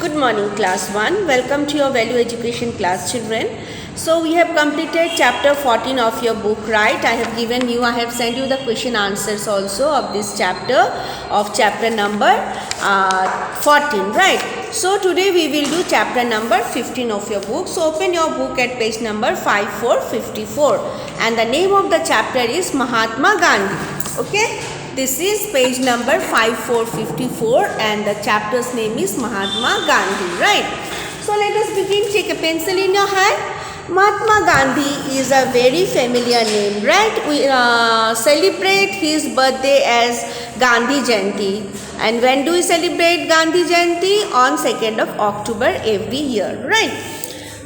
Good morning, class 1. Welcome to your value education class, children. So we have completed chapter 14 of your book, right? I have sent you the question answers also of this chapter, of chapter number 14, right? So today we will do chapter number 15 of your book. So open your book at page number 5454, and the name of the chapter is Mahatma Gandhi. Okay, this is page number 5454 and the chapter's name is Mahatma Gandhi, right? So let us begin. Take a pencil in your hand. Mahatma Gandhi is a very familiar name, right? We celebrate his birthday as Gandhi Jayanti. And when do we celebrate Gandhi Jayanti? On 2nd of October every year, right?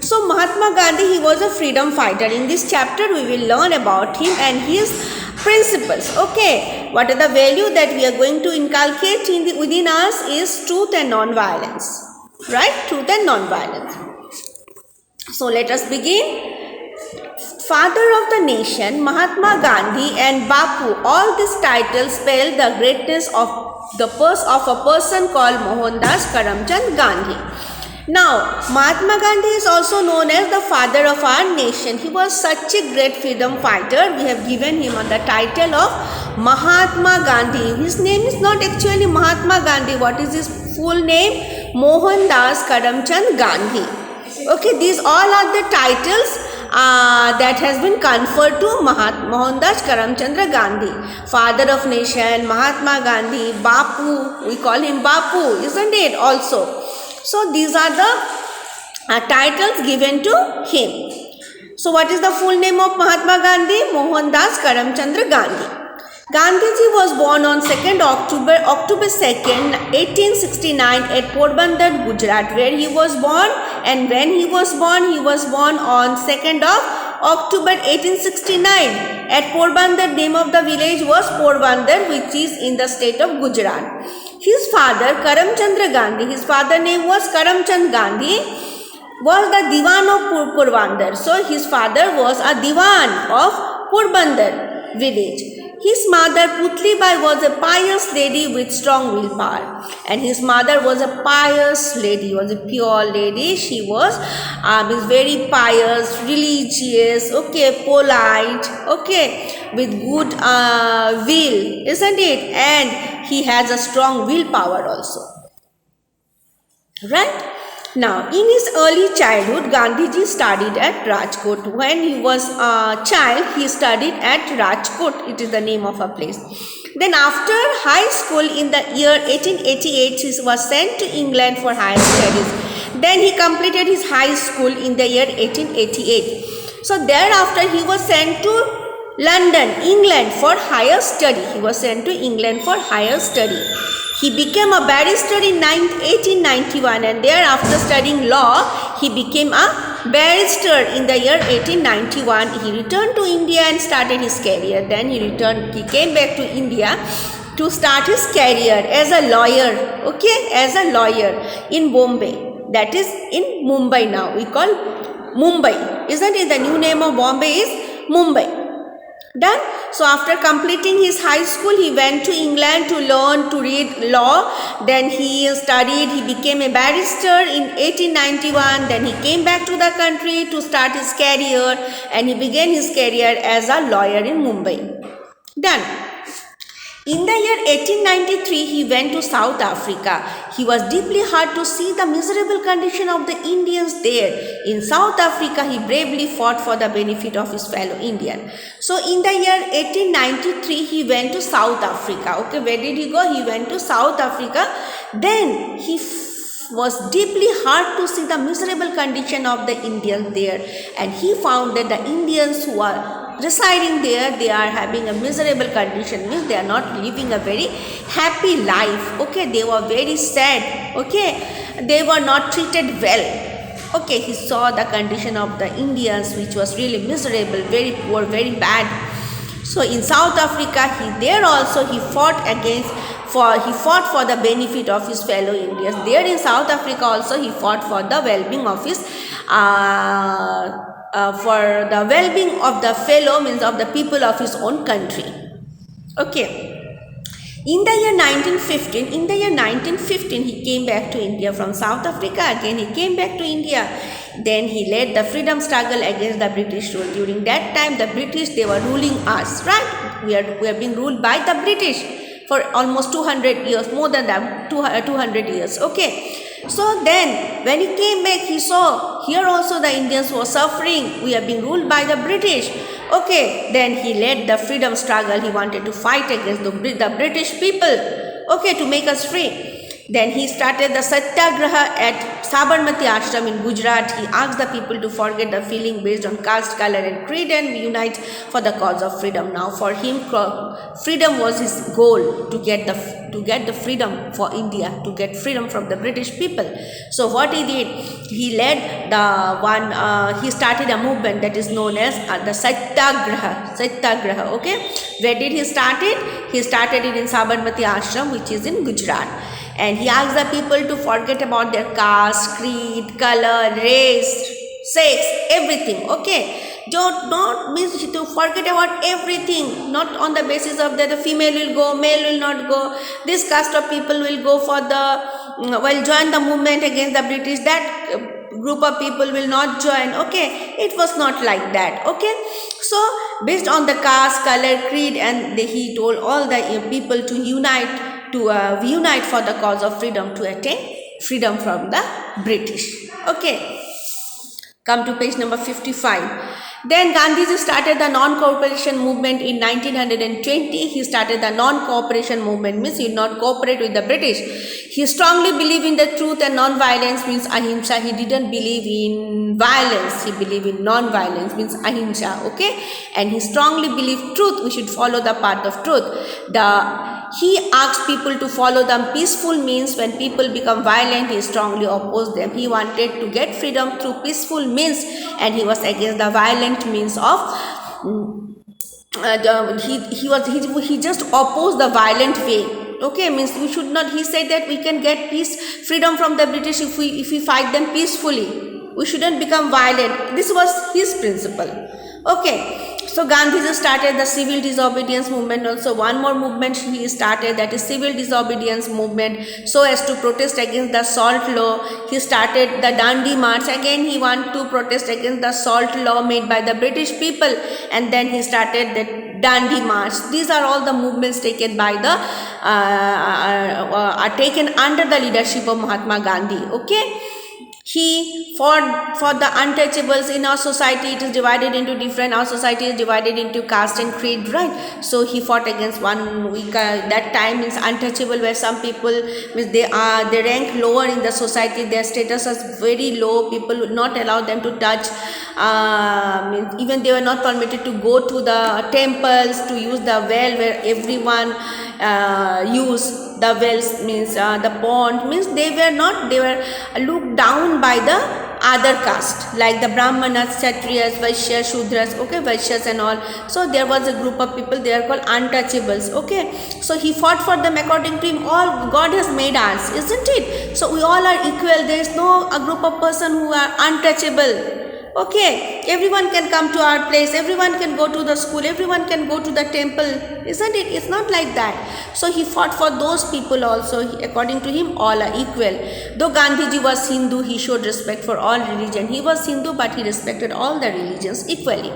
So Mahatma Gandhi, he was a freedom fighter. In this chapter we will learn about him and his principles. Okay, what are the value that we are going to inculcate within us is truth and non-violence, right? Truth and non-violence. So let us begin. Father of the nation, Mahatma Gandhi and Bapu, all these titles spell the greatness of a person called Mohandas Karamchand Gandhi. Now, Mahatma Gandhi is also known as the father of our nation. He was such a great freedom fighter. We have given him the title of Mahatma Gandhi. His name is not actually Mahatma Gandhi. What is his full name? Mohandas Karamchand Gandhi. Okay, these all are the titles that has been conferred to Mohandas Karamchandra Gandhi. Father of nation, Mahatma Gandhi, Bapu, we call him Bapu, isn't it also? So these are the titles given to him. So what is the full name of Mahatma Gandhi? Mohandas Karamchandra Gandhi. Gandhiji was born on October 2nd, 1869 at Porbandar, Gujarat, where he was born. And when he was born on 2nd of October 1869 at Porbandar. Name of the village was Porbandar, which is in the state of Gujarat. His father, Karamchandra Gandhi, his father name was Karamchand Gandhi, was the Diwan of Porbandar. So his father was a Diwan of Porbandar village. His mother Putli Bai was a pious lady with strong willpower, and his mother was a pious lady, was a pure lady. She was very pious, religious, okay, polite, okay, with good will, isn't it? And he has a strong willpower also, right? Now, in his early childhood, Gandhiji studied at Rajkot. When he was a child, he studied at Rajkot. It is the name of a place. Then after high school in the year 1888, he was sent to England for higher studies. Then he completed his high school in the year 1888. So thereafter, he was sent to London, England for higher study. He was sent to England for higher study. He became a barrister in 1891, and thereafter studying law, he became a barrister in the year 1891. He returned to India and started his career. Then he came back to India to start his career as a lawyer, okay, as a lawyer in Bombay. That is in Mumbai now. We call Mumbai, isn't it? The new name of Bombay is Mumbai. Done. So after completing his high school, he went to England to learn to read law. Then he studied, he became a barrister in 1891. Then he came back to the country to start his career, and he began his career as a lawyer in Mumbai. Done. In the year 1893, he went to South Africa. He was deeply hurt to see the miserable condition of the Indians there. In South Africa, he bravely fought for the benefit of his fellow Indian. So in the year 1893, he went to South Africa. Okay, where did he go? He went to South Africa. Then he was deeply hurt to see the miserable condition of the Indians there. And he found that the Indians who are residing there, they are having a miserable condition, means they are not living a very happy life. Okay, they were very sad. Okay, they were not treated well. Okay, he saw the condition of the Indians, which was really miserable, very poor, very bad. So in South Africa, he fought for the benefit of his fellow Indians. There in South Africa also, he fought for the well-being of his for the well-being of the fellow, means of the people of his own country. Okay. In the year 1915, he came back to India from South Africa. Again, he came back to India. Then he led the freedom struggle against the British rule. During that time, the British, they were ruling us, right? We are being ruled by the British for almost 200 years, more than that, 200 years. Okay. So then, when he came back, he saw here also the Indians were suffering. We are being ruled by the British. Okay, then he led the freedom struggle. He wanted to fight against the British people, okay, to make us free. Then he started the Satyagraha at Sabarmati Ashram in Gujarat. He asked the people to forget the feeling based on caste, color and creed and unite for the cause of freedom. Now for him, freedom was his goal, to get the freedom for India, to get freedom from the British people. So what he did, he led he started a movement that is known as the Satyagraha, okay. Where did he start it? He started it in Sabarmati Ashram, which is in Gujarat. And he asked the people to forget about their caste, creed, color, race, sex, everything, okay. Don't means to forget about everything, not on the basis of that the female will go, male will not go, this caste of people will go for join the movement against the British, that group of people will not join, okay. It was not like that, okay. So based on the caste, color, creed, and he told all the people to unite for the cause of freedom, to attain freedom from the British, okay. Come to page number 55. Then Gandhiji started the non-cooperation movement in 1920. He started the non-cooperation movement, means he did not cooperate with the British. He strongly believed in the truth and non-violence, means ahimsa. He didn't believe in violence. He believed in non-violence, means ahimsa, okay. And he strongly believed truth. We should follow the path of truth. He asked people to follow the peaceful means. When people become violent, he strongly opposed them. He wanted to get freedom through peaceful means, and he was against the violent means of he just opposed the violent way, okay. Means we should not, he said that we can get freedom from the British if we fight them peacefully. We shouldn't become violent. This was his principle, okay. So Gandhiji started the civil disobedience movement. Also one more movement he started, that is civil disobedience movement, so as to protest against the salt law. He started the Dandi March. Again he wanted to protest against the salt law made by the British people, and then he started the Dandi March. These are all the movements taken by taken under the leadership of Mahatma Gandhi, okay. He fought for the untouchables. In our society it is divided into different, our society is divided into caste and creed, right? So he fought against that time means untouchable, where some people means they rank lower in the society, their status is very low, people would not allow them to touch, even they were not permitted to go to the temples to use the well where everyone use the wells, means the pond, means they were looked down by the other caste, like the Brahmanas, Kshatriyas, Vaishyas, Shudras, okay, Vaishyas and all. So there was a group of people, they are called untouchables, okay. So he fought for them. According to him, all God has made us, isn't it? So we all are equal. There is no a group of person who are untouchable, okay. Everyone can come to our place, everyone can go to the school, everyone can go to the temple, isn't it? It's not like that. So he fought for those people also. According to him, all are equal. Though Gandhiji was Hindu, he showed respect for all religion. He was Hindu, but he respected all the religions equally.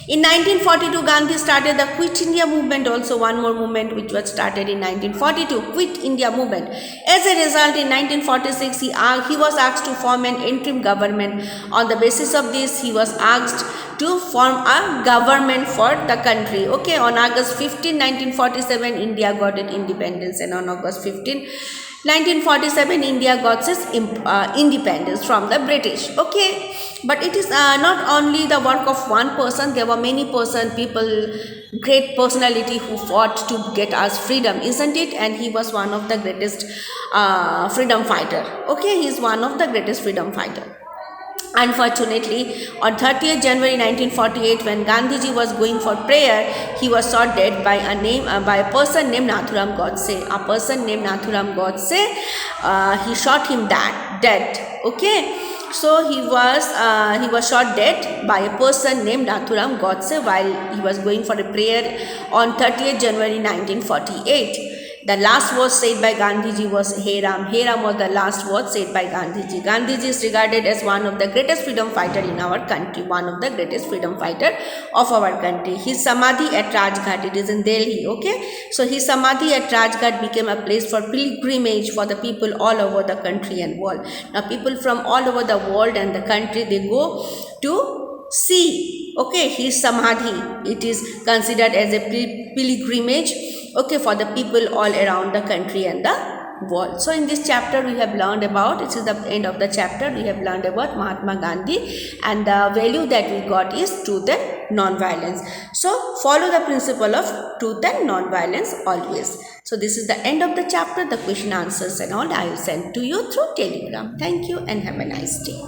In 1942, Gandhi started the Quit India movement, also one more movement which was started in 1942, Quit India movement. As a result, in 1946, he was asked to form an interim government. On the basis of this, he was asked to form a government for the country. Okay, on August 15, 1947, India got its independence, and on August 15, 1947, India got its independence from the British. Okay, but it is not only the work of one person. There were many people, great personality who fought to get us freedom, isn't it? And he was one of the greatest freedom fighter. Okay, he is one of the greatest freedom fighter. Unfortunately, on 30th January 1948, when Gandhiji was going for prayer, he was shot dead by a person named Nathuram Godse. A person named Nathuram Godse, he shot him dead. Okay, so he was shot dead by a person named Nathuram Godse while he was going for a prayer on 30th January 1948. The last word said by Gandhiji was Hey Ram. Hey Ram was the last word said by Gandhiji. Gandhiji is regarded as one of the greatest freedom fighter in our country, one of the greatest freedom fighter of our country. His Samadhi at Rajghat, it is in Delhi, okay. So his Samadhi at Rajghat became a place for pilgrimage for the people all over the country and world. Now people from all over the world and the country, they go to see, okay, his Samadhi. It is considered as a pilgrimage, okay, for the people all around the country and the world. So in this chapter we have learned about, it is the end of the chapter, we have learned about Mahatma Gandhi, and the value that we got is truth and non-violence. So follow the principle of truth and non-violence always. So this is the end of the chapter. The question answers and all I will send to you through Telegram. Thank you and have a nice day.